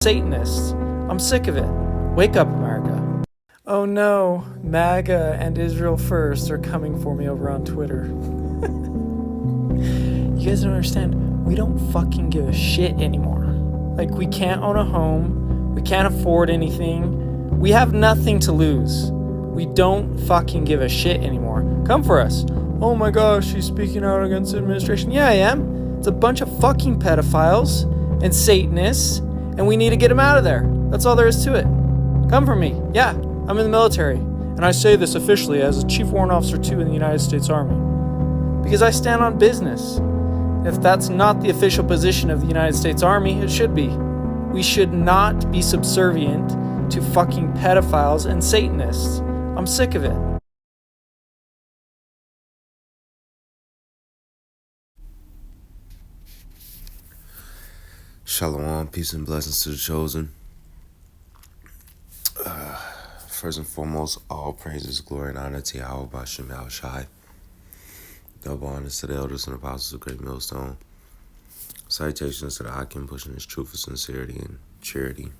Satanists. I'm sick of it. Wake up, America. Oh no, MAGA and Israel First are coming for me over on Twitter. You guys don't understand. We don't fucking give a shit anymore. Like, we can't own a home. We can't afford anything. We have nothing to lose. We don't fucking give a shit anymore. Come for us. Oh my gosh, she's speaking out against the administration. Yeah, I am. It's a bunch of fucking pedophiles and Satanists, and we need to get them out of there. That's all there is to it. Come for me. Yeah, I'm in the military. And I say this officially as a Chief Warrant Officer 2 in the United States Army. Because I stand on business. If that's not the official position of the United States Army, it should be. We should not be subservient to fucking pedophiles and Satanists. I'm sick of it. Shalom, peace and blessings to the chosen. First and foremost, all praises, glory, and honor to Yahweh Bashem Yahushai. Double honors to the elders and apostles of Great Millstone. Salutations to the Akim pushing his truth with sincerity and charity,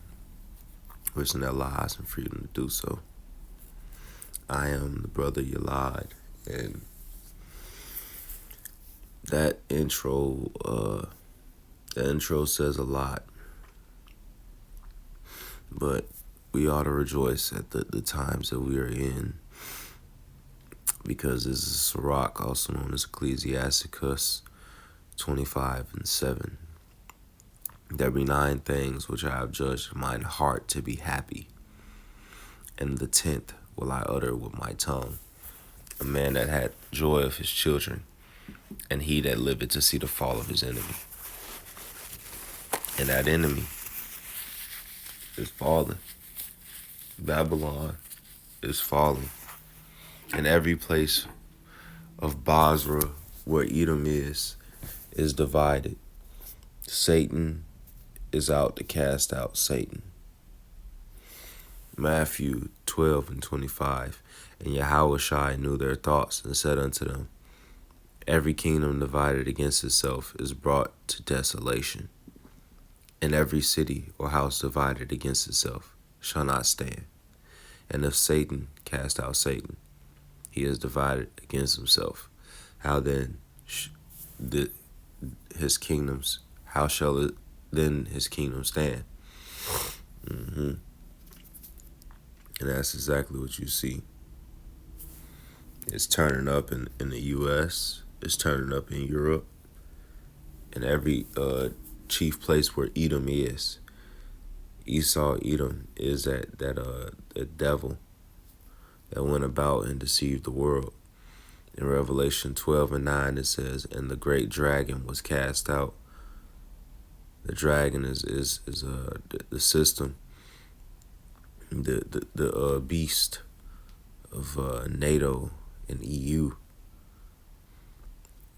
wishing their lives and freedom to do so. I am the brother Yalad, and that intro says a lot. But we ought to rejoice at the times that we are in, because this is Sirach, also known as Ecclesiasticus 25:7. There be 9 things which I have judged in mine heart to be happy, and the 10th will I utter with my tongue. A man that had joy of his children, and he that liveth to see the fall of his enemy. And that enemy is falling. Babylon is falling. And every place of Basra where Edom is divided. Satan is out to cast out Satan. Matthew 12:25. And Yahushua knew their thoughts, and said unto them, every kingdom divided against itself is brought to desolation, and every city or house divided against itself shall not stand. And if Satan cast out Satan, he is divided against himself. How then his kingdoms? How shall it then his kingdom stand? And that's exactly what you see. It's turning up in the U.S. It's turning up in Europe. And every chief place where Edom is. Esau, Edom, is that devil that went about and deceived the world. In Revelation 12:9 it says, and the great dragon was cast out. The dragon is the system, the beast of NATO and EU.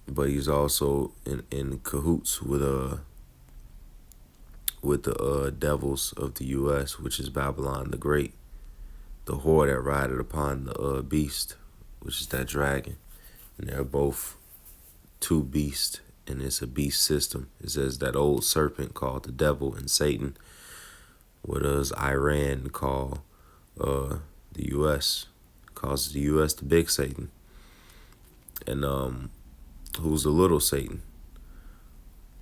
But he's also in cahoots with the devils of the U.S., which is Babylon the Great, the whore that rideth upon the beast, which is that dragon. And they're both 2 beasts, and it's a beast system. It says that old serpent called the devil and Satan. What does Iran call the U.S.? Calls the U.S. the big Satan. And who's the little Satan?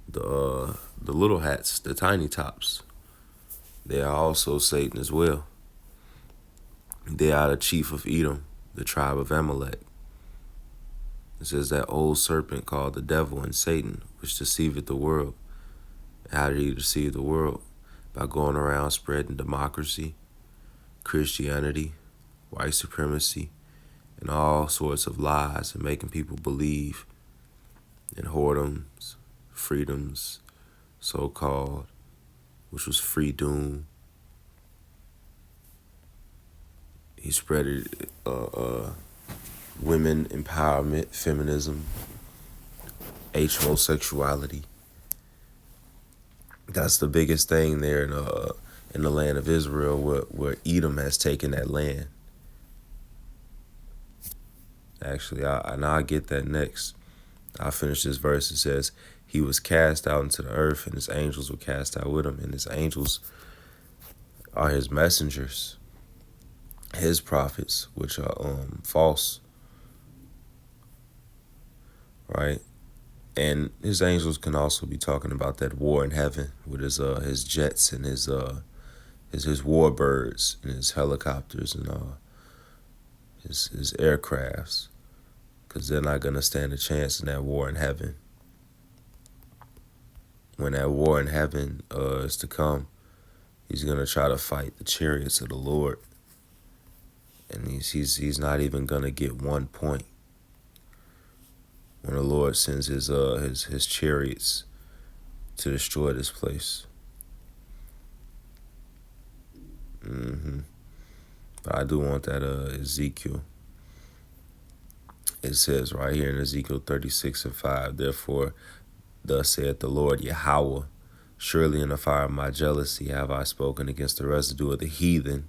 The little hats, the tiny tops. They are also Satan as well. They are the chief of Edom, the tribe of Amalek. It says that old serpent called the devil and Satan, which deceiveth the world. How did he deceive the world? By going around spreading democracy, Christianity, white supremacy, and all sorts of lies, and making people believe in whoredoms, freedoms, so-called, which was freedom. He spread women empowerment, feminism, homosexuality. That's the biggest thing there in the land of Israel, where Edom has taken that land. Actually, I'll get that next. I'll finish this verse. It says, he was cast out into the earth, and his angels were cast out with him. And his angels are his messengers, his prophets, which are false, right? And his angels can also be talking about that war in heaven with his jets and his warbirds and his helicopters and his aircrafts, because they're not gonna stand a chance in that war in heaven. When that war in heaven is to come, he's gonna try to fight the chariots of the Lord, and he's not even gonna get 1 point when the Lord sends his chariots to destroy this place. But I do want that Ezekiel. It says right here in Ezekiel 36:5, therefore, thus saith the Lord Yahweh, surely in the fire of my jealousy have I spoken against the residue of the heathen,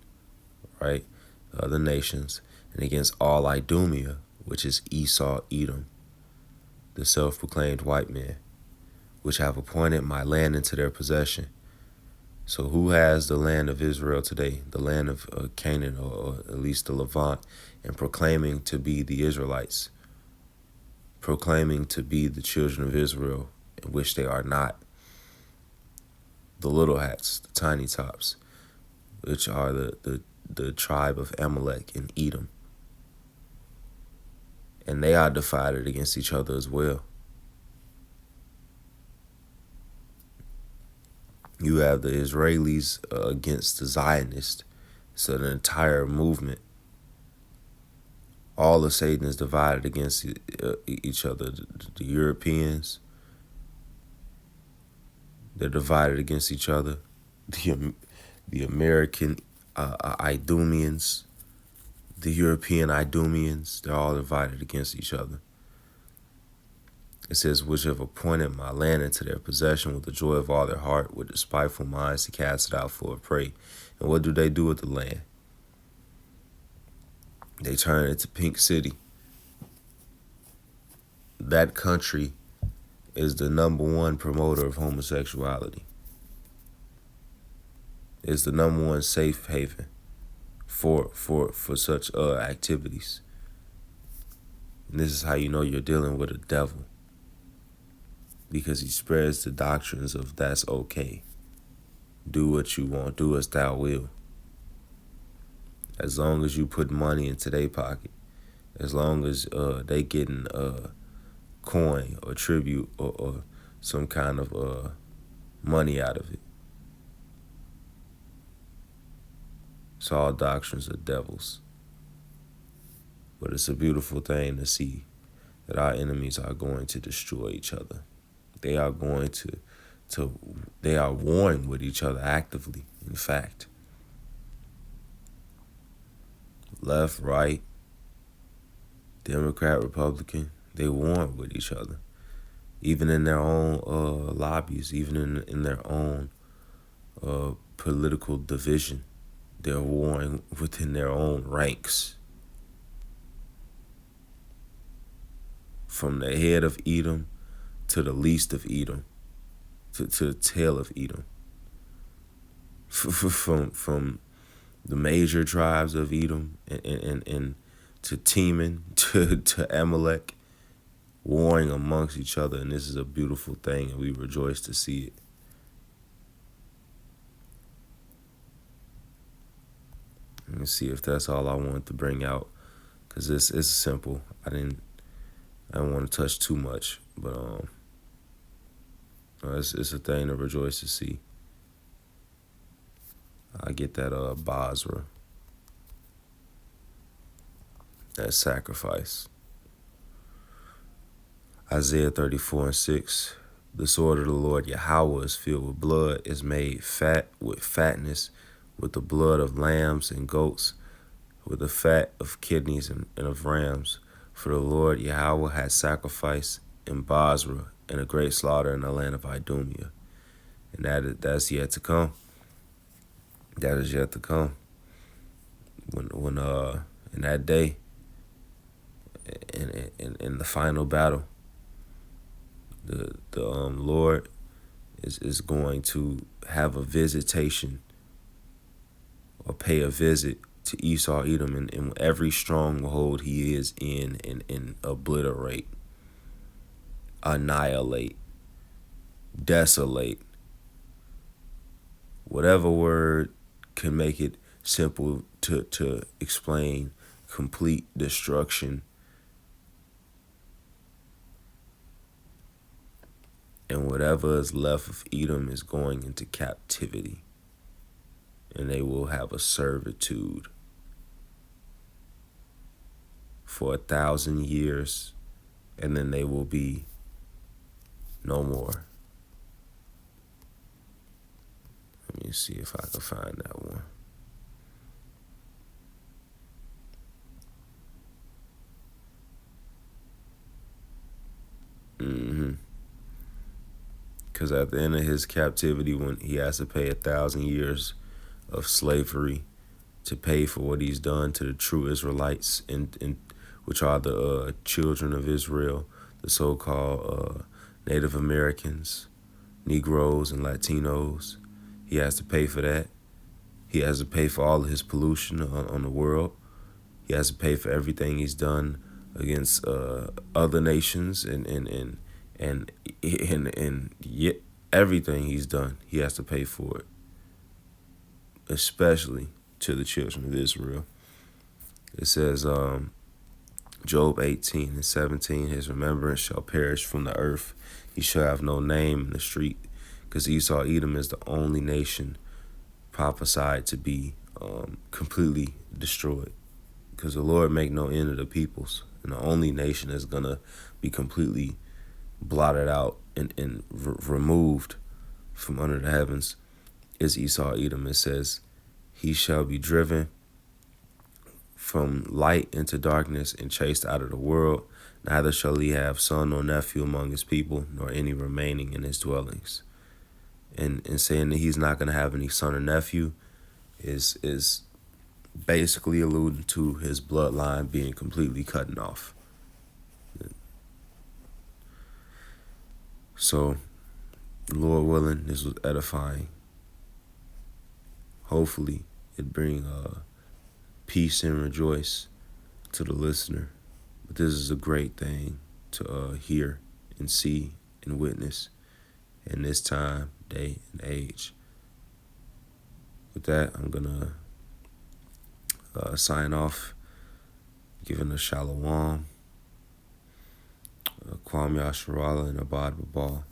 right, the other nations, and against all Idumea, which is Esau, Edom, the self-proclaimed white man, which have appointed my land into their possession. So who has the land of Israel today, the land of Canaan, or at least the Levant, and proclaiming to be the Israelites, proclaiming to be the children of Israel, in which they are not? The little hats, the tiny tops, which are the tribe of Amalek and Edom. And they are divided against each other as well. You have the Israelis against the Zionists. So the entire movement, all of Satan is divided against each other. The Europeans, they're divided against each other. The American Idumeans, the European Idumeans, they're all divided against each other. It says, which have appointed my land into their possession with the joy of all their heart, with despiteful minds to cast it out for a prey. And what do they do with the land? They turn it to Pink City. That country is the #1 promoter of homosexuality. It's the #1 safe haven for such activities. And this is how you know you're dealing with a devil, because he spreads the doctrines of that's okay. Do what you want, do as thou will. As long as you put money into their pocket, as long as they getting coin or tribute or some kind of money out of it. It's all doctrines of devils. But it's a beautiful thing to see that our enemies are going to destroy each other. They are going they are warring with each other actively, in fact. Left, right, Democrat, Republican, they warring with each other. Even in their own lobbies, even in their own political division, they're warring within their own ranks. From the head of Edom to the least of Edom, to the tail of Edom. From the major tribes of Edom and to Teman, to Amalek, warring amongst each other. And this is a beautiful thing, and we rejoice to see it. Let me see if that's all I wanted to bring out, because it's simple. I didn't want to touch too much, but it's a thing to rejoice to see. I get that Basra, that sacrifice. Isaiah 34:6. The sword of the Lord Yahweh is filled with blood, is made fat with fatness, with the blood of lambs and goats, with the fat of kidneys and of rams. For the Lord Yahweh has sacrificed in Basra, and a great slaughter in the land of Idumea. And that's yet to come. That is yet to come. When in that day, in the final battle, the Lord is going to have a visitation or pay a visit to Esau Edom in every stronghold he is in and obliterate, annihilate, desolate. Whatever word can make it simple to explain complete destruction. And whatever is left of Edom is going into captivity. And they will have a servitude for 1,000 years. And then they will be no more. Let me see if I can find that one. Because at the end of his captivity, when he has to pay 1,000 years of slavery to pay for what he's done to the true Israelites, and which are the children of Israel, the so-called Native Americans, Negroes, and Latinos. He has to pay for that. He has to pay for all of his pollution on the world. He has to pay for everything he's done against other nations and yet everything he's done, he has to pay for it, especially to the children of Israel. It says, Job 18:17, his remembrance shall perish from the earth. He shall have no name in the street, because Esau Edom is the only nation prophesied to be completely destroyed. Because the Lord make no end of the peoples, and the only nation that's going to be completely blotted out and removed from under the heavens is Esau Edom. It says, he shall be driven from light into darkness and chased out of the world. Neither shall he have son nor nephew among his people, nor any remaining in his dwellings. And saying that he's not going to have any son or nephew is basically alluding to his bloodline being completely cut off. So, Lord willing, this was edifying. Hopefully, it bring peace and rejoice to the listener. But this is a great thing to hear and see and witness in this time, day, and age. With that, I'm going to sign off, giving a shalom, Kwam Yasharala, and Abad Babal.